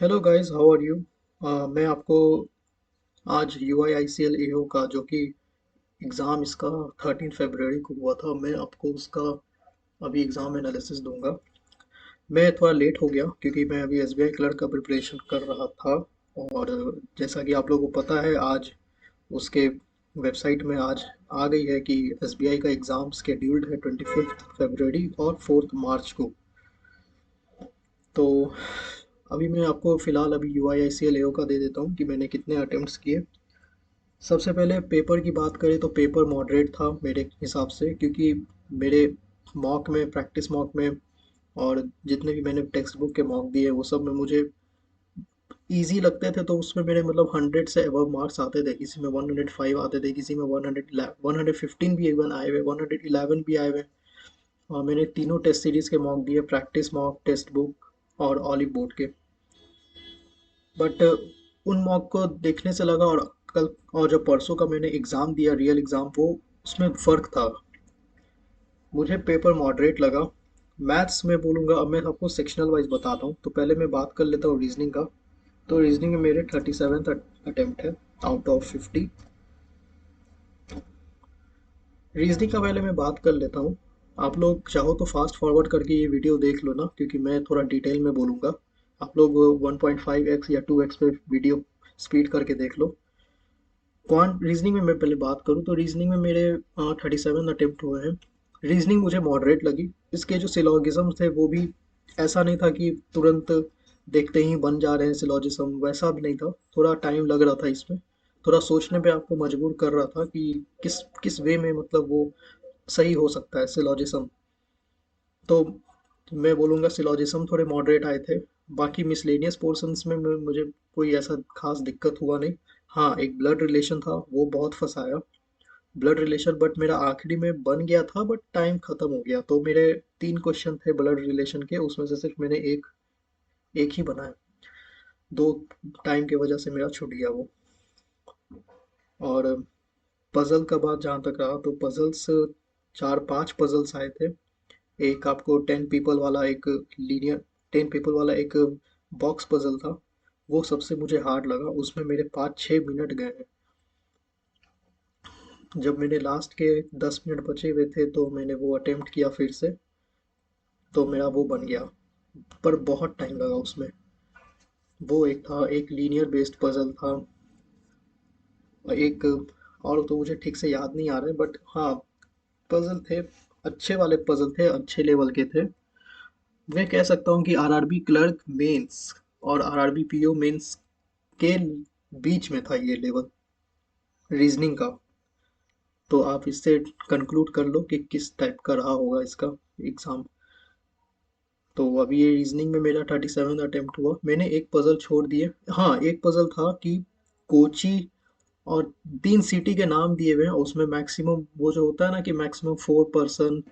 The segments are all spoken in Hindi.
Hello guys, how are you. मैं आपको आज you I I C L A ओ का जो कि एग्ज़ाम इसका 13 फरवरी को हुआ था, मैं आपको उसका अभी एग्ज़ाम एनालिसिस दूंगा। मैं थोड़ा लेट हो गया क्योंकि मैं अभी एस बी आई क्लर्क का प्रिपरेशन कर रहा था। और जैसा कि आप लोगों को पता है, आज उसके वेबसाइट में आज आ गई है कि एस बी आई का एग्ज़ाम स्केड्यूल्ड है 25 फरवरी और 4 मार्च को। तो अभी मैं आपको फ़िलहाल अभी you I I C L A ओ का दे देता हूँ कि मैंने कितने अटेम्प्ट्स किए। सबसे पहले पेपर की बात करें तो पेपर मॉडरेट था मेरे हिसाब से, क्योंकि मेरे मॉक में, प्रैक्टिस मॉक में और जितने भी मैंने टेक्स्ट बुक के मॉक दिए वो सब में मुझे इजी लगते थे। तो उसमें मेरे मतलब 100 से अबव मार्क्स आते थे, किसी में 105 आते थे, किसी में 115 भी इवन आए हुए, 111 भी आए हुए। और मैंने तीनों टेस्ट सीरीज के मॉक दिए, प्रैक्टिस मॉक, टेक्स्ट बुक और ऑलिव बोर्ड के। बट उन मॉक को देखने से लगा, और कल और जो परसों का मैंने एग्ज़ाम दिया, रियल एग्ज़ाम, वो उसमें फ़र्क था। मुझे पेपर मॉडरेट लगा। मैथ्स में बोलूँगा, अब मैं आपको सेक्शनल वाइज बताता हूँ। तो पहले मैं बात कर लेता हूँ रीजनिंग का। तो रीजनिंग में मेरे 37th अटेम्प्ट है आउट ऑफ 50। रीजनिंग का पहले मैं बात कर लेता हूँ। आप लोग चाहो तो फास्ट फॉरवर्ड करके ये वीडियो देख लो ना, क्योंकि मैं थोड़ा डिटेल में बोलूँगा। आप लोग 1.5x या 2x पे वीडियो स्पीड करके देख लो। क्वांट रीजनिंग में मैं पहले बात करूँ तो रीजनिंग में मेरे 37 अटेम्प्ट हुए हैं। रीजनिंग मुझे मॉडरेट लगी। इसके जो सिलोगिज्म थे वो भी ऐसा नहीं था कि तुरंत देखते ही बन जा रहे हैं सिलोजिज्म, वैसा भी नहीं था। थोड़ा टाइम लग रहा था इसमें। थोड़ा सोचने पे आपको मजबूर कर रहा था कि किस किस वे में मतलब वो सही हो सकता है सिलोजिज्म। तो मैं बोलूँगा सिलोजिज्म थोड़े मॉडरेट आए थे। बाकी मिसलेनियस पोर्शंस में मुझे कोई ऐसा खास दिक्कत हुआ नहीं। हाँ, एक ब्लड रिलेशन था, वो बहुत फंसाया। ब्लड रिलेशन बट मेरा आखिरी में बन गया था, बट टाइम खत्म हो गया। तो मेरे 3 क्वेश्चन थे ब्लड रिलेशन के, उसमें से सिर्फ मैंने एक एक ही बनाया। दो टाइम की वजह से मेरा छूट गया वो। और पजल का बात जहाँ तक रहा, तो पजल्स 4-5 पजल्स आए थे। एक आपको 10 पीपल वाला एक लीनियर 10 पीपल वाला एक बॉक्स पजल था। वो सबसे मुझे हार्ड लगा, उसमें मेरे 5-6 मिनट गए हैं। जब मैंने लास्ट के 10 मिनट बचे हुए थे तो मैंने वो अटेम्प्ट किया फिर से। तो मेरा वो बन गया, पर बहुत टाइम लगा उसमें। वो एक था, एक लीनियर बेस्ड पजल था। एक और तो मुझे ठीक से याद नहीं आ रहे, बट हाँ, पजल थे, अच्छे वाले पजल थे, अच्छे लेवल के थे। मैं कह सकता हूँ कि आरआरबी क्लर्क मेंस और आरआरबी पीओ मेंस के बीच में था ये लेवल रीजनिंग का। तो आप इससे कंक्लूड कर लो कि किस टाइप का रहा होगा इसका एग्जाम। तो अभी ये रीजनिंग में मेरा 37 अटेम्प्ट हुआ, मैंने एक पजल छोड़ दिए। हाँ, एक पजल था कि कोची और 3 सिटी के नाम दिए हुए हैं, उसमें मैक्सिमम वो जो होता है ना कि मैक्सिमम 4 पर्सन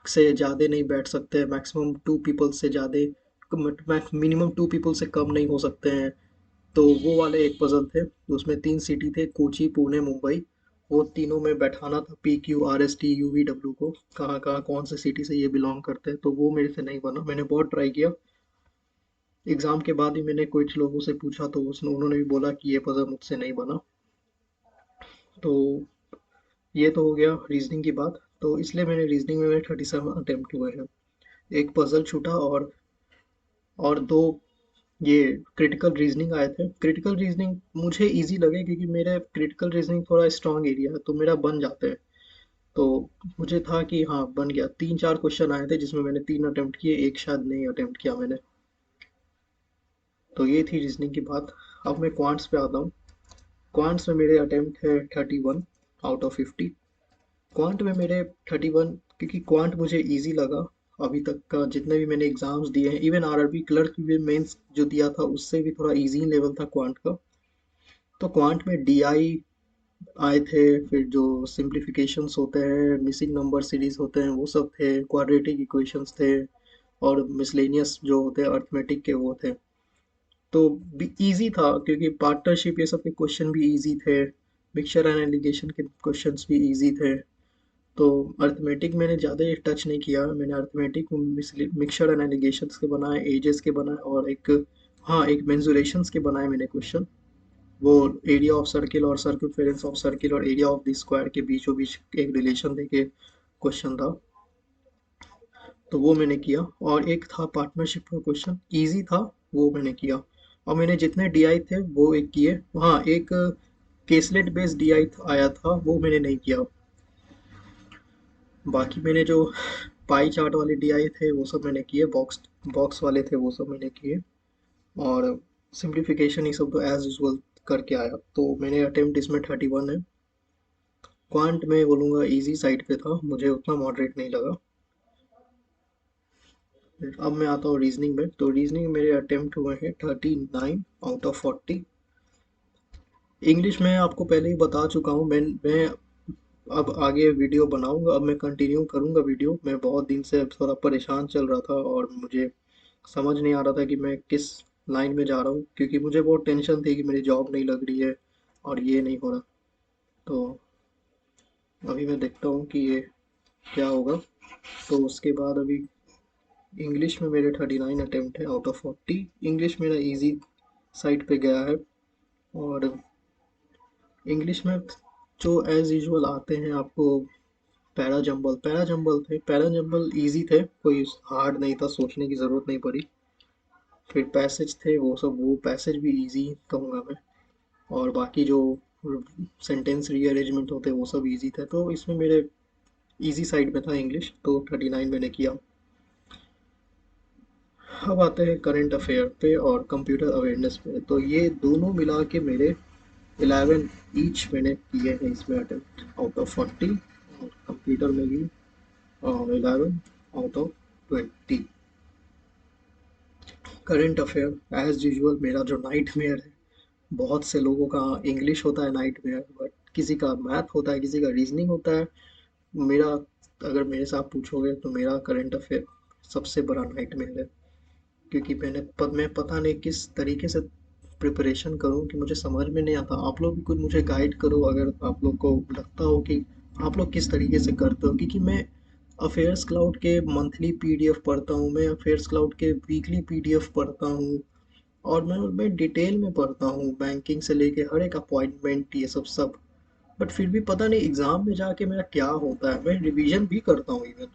से ज़्यादा नहीं बैठ सकते हैं, मैक्सिमम 2 पीपल से ज़्यादा, मिनिमम 2 पीपल से कम नहीं हो सकते हैं। तो वो वाले एक पजल थे। उसमें 3 सिटी थे, कोची, पुणे, मुंबई। वो तीनों में बैठाना था, P Q R S T U V W को, कहाँ कहाँ कौन से सिटी से ये बिलोंग करते हैं। तो वो मेरे से नहीं बना, मैंने बहुत ट्राई किया। एग्ज़ाम के बाद ही मैंने कुछ लोगों से पूछा तो उसने उन्होंने भी बोला कि ये पज़ल मुझसे नहीं बना। तो ये तो हो गया रीजनिंग की बात। तो इसलिए मैंने रीजनिंग में मेरे 37 अटेम्प्ट हुए हैं। एक पज़ल छूटा, और दो ये क्रिटिकल रीजनिंग आए थे। क्रिटिकल रीजनिंग मुझे इजी लगे क्योंकि मेरे क्रिटिकल रीजनिंग थोड़ा स्ट्रांग एरिया है, तो मेरा बन जाते हैं। तो मुझे था कि हाँ, बन गया। 3-4 क्वेश्चन आए थे जिसमें मैंने 3 अटेम्प्ट किए, एक शायद नहीं अटेम्प्ट किया मैंने। तो ये थी रीजनिंग की बात। अब मैं क्वांट्स पे आता हूँ। क्वांट्स में मेरे अटेम्प्ट है 31 आउट ऑफ 50। क्वांट में मेरे 31, क्योंकि क्वांट मुझे इजी लगा। अभी तक का जितने भी मैंने एग्जाम्स दिए हैं, इवन आरआरबी क्लर्क भी मेंस जो दिया था उससे भी थोड़ा इजी लेवल था क्वांट का। तो क्वांट में डीआई आए थे, फिर जो सिंप्लीफिकेशंस होते हैं, मिसिंग नंबर सीरीज होते हैं, वो सब थे, क्वाड्रेटिक इक्वेशंस थे, और मिसलेनियस जो होते हैं अर्थमेटिक के वो थे। तो इजी था क्योंकि पार्टनरशिप ये सब के क्वेश्चन भी इजी थे। मिक्सचर एंड एलिगेशन के क्वेश्चंस भी इजी थे। तो अर्थमेटिक मैंने ज़्यादा टच नहीं किया। मैंने अर्थमेटिक मिक्सचर एंड एलिगेशंस के बनाए, एजेस के बनाए, और एक हाँ, एक मेंसुरेशंस के बनाए मैंने क्वेश्चन। वो एरिया ऑफ सर्किल और सर्कमफेरेंस ऑफ सर्किल और एरिया ऑफ द स्क्वायर के बीचों बीच एक रिलेशन देके क्वेश्चन था, तो वो मैंने किया। और एक था पार्टनरशिप का क्वेश्चन, इजी था, वो मैंने किया। और मैंने जितने डीआई थे वो एक किए। हाँ, एक केसलेट बेस्ड डीआई आया था, वो मैंने नहीं किया। बाकी मैंने जो पाई चार्ट वाले डीआई थे वो सब मैंने किए, बॉक्स बॉक्स वाले थे वो सब मैंने किए। और सिंप्लीफिकेशन ये सब तो एज यूजुअल करके आया। तो मैंने अटेम्प्ट इसमें 31 है। क्वांट में बोलूँगा इजी साइड पे था, मुझे उतना मॉडरेट नहीं लगा। अब मैं आता हूँ रीजनिंग में। तो रीजनिंग मेरे अटेम्प्ट हुए हैं 39 आउट ऑफ 40। इंग्लिश में आपको पहले ही बता चुका हूँ। मैं अब आगे वीडियो बनाऊंगा, अब मैं कंटिन्यू करूंगा वीडियो। मैं बहुत दिन से थोड़ा परेशान चल रहा था और मुझे समझ नहीं आ रहा था कि मैं किस लाइन में जा रहा हूँ, क्योंकि मुझे बहुत टेंशन थी कि मेरी जॉब नहीं लग रही है और ये नहीं हो रहा। तो अभी मैं देखता हूँ कि ये क्या होगा। तो उसके बाद अभी इंग्लिश में मेरे 39 अटेम्प्ट है आउट ऑफ 40। इंग्लिश मेरा इजी साइड पे गया है। और इंग्लिश में जो एज यूजुअल आते हैं आपको, पैरा जंबल थे। पैरा जंबल ईजी थे, कोई हार्ड नहीं था, सोचने की ज़रूरत नहीं पड़ी। फिर पैसेज थे वो सब, वो पैसेज भी इजी कहूँगा मैं। और बाकी जो सेंटेंस रीअरेंजमेंट होते वो सब इजी थे। तो इसमें मेरे इजी साइड में था इंग्लिश, तो 39 मैंने किया। अब आते हैं करंट अफेयर पे और कंप्यूटर अवेयरनेस पे। तो ये दोनों मिला के मेरे 11 ईच मैंने किए हैं इसमें अटेम्प्ट आउट ऑफ 40। और कंप्यूटर में भी 11 out of 20। Current affair as usual मेरा जो नाइटमेयर है। बहुत से लोगों का इंग्लिश होता है नाइटमेयर, बट किसी का मैथ होता है, किसी का रीजनिंग होता है। मेरा, अगर मेरे से आप पूछोगे तो मेरा करंट अफेयर सबसे बड़ा नाइटमेयर है। क्योंकि मैं पता नहीं किस तरीके से प्रिपरेशन करूं कि मुझे समझ में नहीं आता। आप लोग भी कुछ मुझे गाइड करो, अगर आप लोग को लगता हो कि आप लोग किस तरीके से करते हो। क्योंकि मैं अफेयर्स क्लाउड के मंथली पीडीएफ पढ़ता हूँ, मैं अफेयर्स क्लाउड के वीकली पीडीएफ पढ़ता हूँ। और मैं डिटेल में पढ़ता हूँ, बैंकिंग से लेके हर एक अपॉइंटमेंट, ये सब सब। बट फिर भी पता नहीं एग्ज़ाम में जाके मेरा क्या होता है। मैं रिवीजन भी करता हूँ इवन,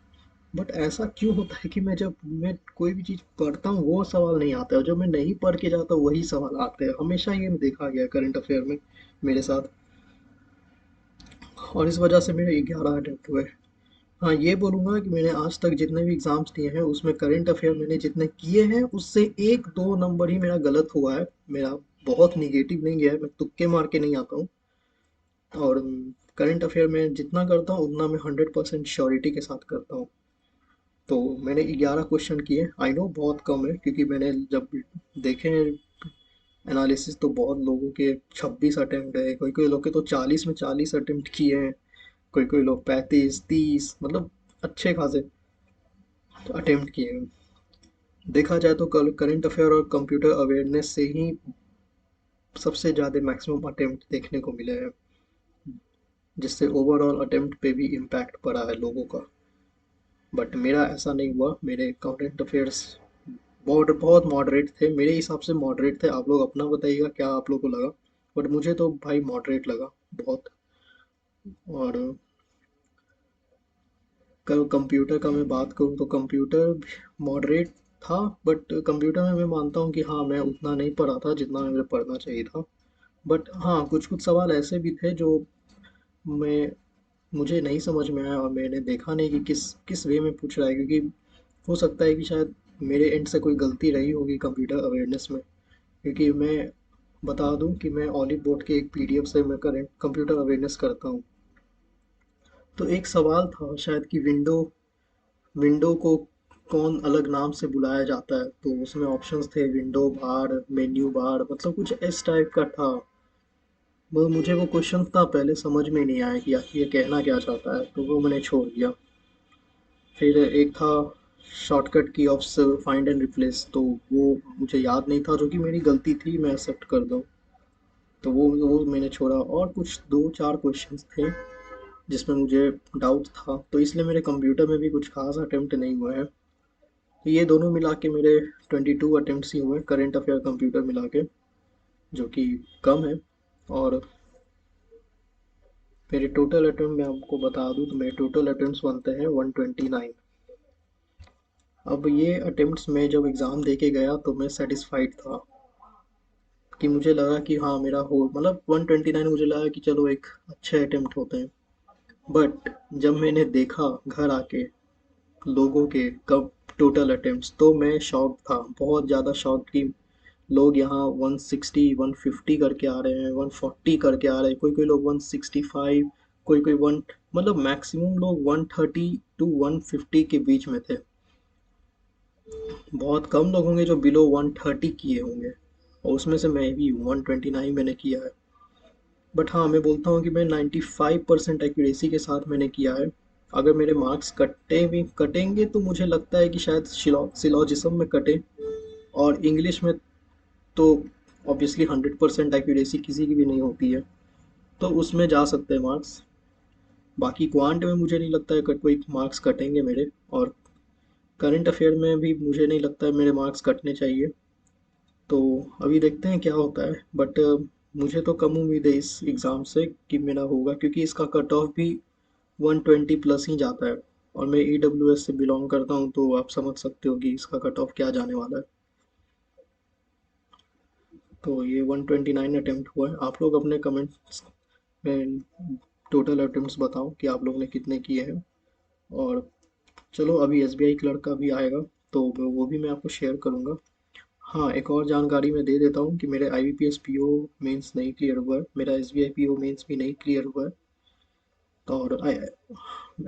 बट ऐसा क्यों होता है कि जब मैं कोई भी चीज़ पढ़ता हूँ वो सवाल नहीं आता है, जब मैं नहीं पढ़ के जाता हूँ वही सवाल आते हैं। हमेशा ये देखा गया करंट अफेयर में मेरे साथ। और इस वजह से मेरे 11 अटेम्प्ट हुए। हाँ, ये बोलूँगा कि मैंने आज तक जितने भी एग्ज़ाम्स दिए हैं उसमें करंट अफेयर मैंने जितने किए हैं उससे 1-2 नंबर ही मेरा गलत हुआ है। मेरा बहुत निगेटिव नहीं गया है, मैं तुक्के मार के नहीं आता हूँ। और करंट अफेयर में जितना करता हूँ उतना मैं 100% श्योरिटी के साथ करता हूँ। तो मैंने 11 क्वेश्चन किए। आई नो बहुत कम है, क्योंकि मैंने जब देखे एनालिसिस तो बहुत लोगों के 26 अटेम्प्ट है, कोई कोई लोग के तो 40 में 40 अटेम्प्ट किए हैं, कोई कोई लोग 35-30, मतलब अच्छे खासे अटेम्प्ट किए हैं। देखा जाए तो कल करंट अफेयर और कंप्यूटर अवेयरनेस से ही सबसे ज़्यादा मैक्सिमम अटेम्प्ट देखने को मिले हैं, जिससे ओवरऑल अटेम्प्ट पे भी इम्पैक्ट पड़ा है लोगों का। बट मेरा ऐसा नहीं हुआ। मेरे करंट अफेयर्स बहुत बहुत मॉडरेट थे, मेरे हिसाब से मॉडरेट थे। आप लोग अपना बताइएगा क्या आप लोग को लगा। बट मुझे तो भाई मॉडरेट लगा बहुत। और कल कंप्यूटर का मैं बात करूँ तो कंप्यूटर मॉडरेट था। बट कंप्यूटर में मैं मानता हूँ कि हाँ, मैं उतना नहीं पढ़ा था जितना मुझे पढ़ना चाहिए था। बट हाँ, कुछ कुछ सवाल ऐसे भी थे जो मैं मुझे नहीं समझ में आया, और मैंने देखा नहीं कि किस किस वे में पूछ रहा है। क्योंकि हो सकता है कि शायद मेरे एंड से कोई गलती रही होगी कंप्यूटर अवेयरनेस में। क्योंकि मैं बता दूं कि मैं ऑलिव बोर्ड के एक पीडीएफ से मैं करंट कंप्यूटर अवेयरनेस करता हूँ। तो एक सवाल था शायद कि विंडो विंडो को कौन अलग नाम से बुलाया जाता है। तो उसमें ऑप्शंस थे विंडो बार, मेन्यू बार, मतलब कुछ इस टाइप का था। वो मुझे वो क्वेश्चन था पहले समझ में नहीं आया कि आखिर ये कहना क्या चाहता है, तो वो मैंने छोड़ दिया। फिर एक था शॉर्टकट की ऑफ फाइंड एंड रिप्लेस, तो वो मुझे याद नहीं था, जो कि मेरी गलती थी, मैं एक्सेप्ट कर दूँ। तो वो मैंने छोड़ा। और कुछ 2-4 क्वेश्चंस थे जिसमें मुझे डाउट था, तो इसलिए मेरे कंप्यूटर में भी कुछ खास अटेम्प्ट नहीं हुआ है। ये दोनों मिला के मेरे 22 अटेम्प्ट्स ही हुए करंट अफेयर कंप्यूटर मिला के, जो कि कम है। और मेरे टोटल अटेम्प्ट मैं आपको बता दूं तो मेरे टोटल अटेम्प्ट्स बनते हैं 129। अब ये अटेम्प्ट्स में जब एग्ज़ाम दे के गया तो मैं सेटिस्फाइड था कि मुझे लगा कि हाँ मेरा हो मतलब 129, मुझे लगा कि चलो एक अच्छे अटेम्प्ट होते हैं। बट जब मैंने देखा घर आके लोगों के कब टोटल अटेम्प्ट्स, तो मैं शॉक था, बहुत ज़्यादा शॉक कि लोग यहाँ 160 150 करके आ रहे हैं, 140 करके आ रहे हैं, कोई कोई लोग 165, कोई कोई वन, मतलब मैक्सिमम लोग 130 टू 150 के बीच में थे। बहुत कम लोग होंगे जो बिलो 130 किए होंगे, और उसमें से मैं भी हूँ, 129 मैंने किया है। बट हाँ, मैं बोलता हूँ कि मैं 95% एक्यूरेसी के साथ मैंने किया है। अगर मेरे मार्क्स कटे भी कटेंगे तो मुझे लगता है कि शायद सिलॉजिज्म में कटे, और इंग्लिश में तो ऑब्वियसली 100% एक्यूरेसी किसी की भी नहीं होती है, तो उसमें जा सकते हैं मार्क्स। बाकी क्वांट में मुझे नहीं लगता है कोई मार्क्स कटेंगे मेरे, और करंट अफेयर में भी मुझे नहीं लगता है मेरे मार्क्स कटने चाहिए। तो अभी देखते हैं क्या होता है, बट मुझे तो कम उम्मीद है इस एग्ज़ाम से कि मेरा होगा, क्योंकि इसका कट ऑफ भी 120 प्लस ही जाता है, और मैं EWS से बिलोंग करता हूँ, तो आप समझ सकते हो कि इसका कट ऑफ क्या जाने वाला है। तो ये 129 अटेम्प्ट हुआ है। आप लोग अपने कमेंट्स में टोटल अटेम्प्ट्स बताओ कि आप लोग ने कितने किए हैं। और चलो, अभी SBI क्लर्क का भी आएगा तो वो भी मैं आपको शेयर करूँगा। हाँ, एक और जानकारी मैं दे देता हूँ कि मेरे IBPS PO मेंस नहीं क्लियर हुआ है, मेरा SBI PO मेंस भी नहीं क्लियर हुआ है। और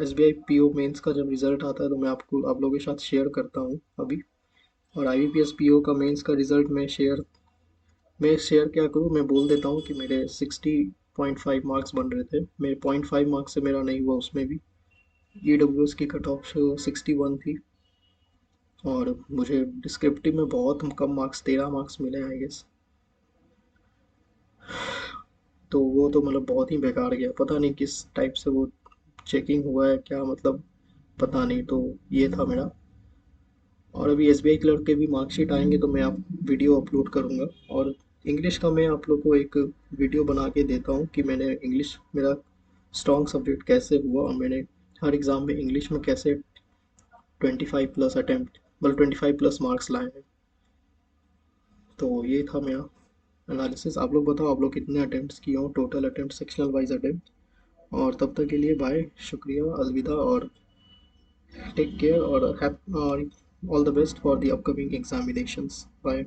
SBI PO मेंस का जब रिज़ल्ट आता है तो मैं आपको आप लोगों के साथ शेयर करता हूँ अभी। और IBPS PO का मेंस का रिज़ल्ट मैं शेयर क्या करूँ, मैं बोल देता हूँ कि मेरे 60.5 मार्क्स बन रहे थे, मेरे 0.5 मार्क्स से मेरा नहीं हुआ उसमें भी। EWS की कट ऑफ 61 थी, और मुझे डिस्क्रिप्टिव में बहुत कम मार्क्स, 13 मार्क्स मिले आई गेस। तो वो तो मतलब बहुत ही बेकार गया, पता नहीं किस टाइप से वो चेकिंग हुआ है, क्या मतलब पता नहीं। तो ये था मेरा। और अभी SBI क्लर्क के भी मार्कशीट आएंगे तो मैं आप वीडियो अपलोड करूँगा। और इंग्लिश का मैं आप लोग को एक वीडियो बना के देता हूँ कि मैंने इंग्लिश मेरा स्ट्रॉन्ग सब्जेक्ट कैसे हुआ, और मैंने हर एग्ज़ाम में इंग्लिश में कैसे 25 प्लस अटेम्प्ट, मतलब 25 प्लस मार्क्स लाए हैं। तो ये था मेरा एनालिसिस। आप लोग बताओ, आप लोग कितने अटेम्प्ट्स किए हो, total attempt, sectional wise attempt. और तब तक के लिए बाय, शुक्रिया, अलविदा, और टेक केयर, और all the best for the upcoming examinations. Bye.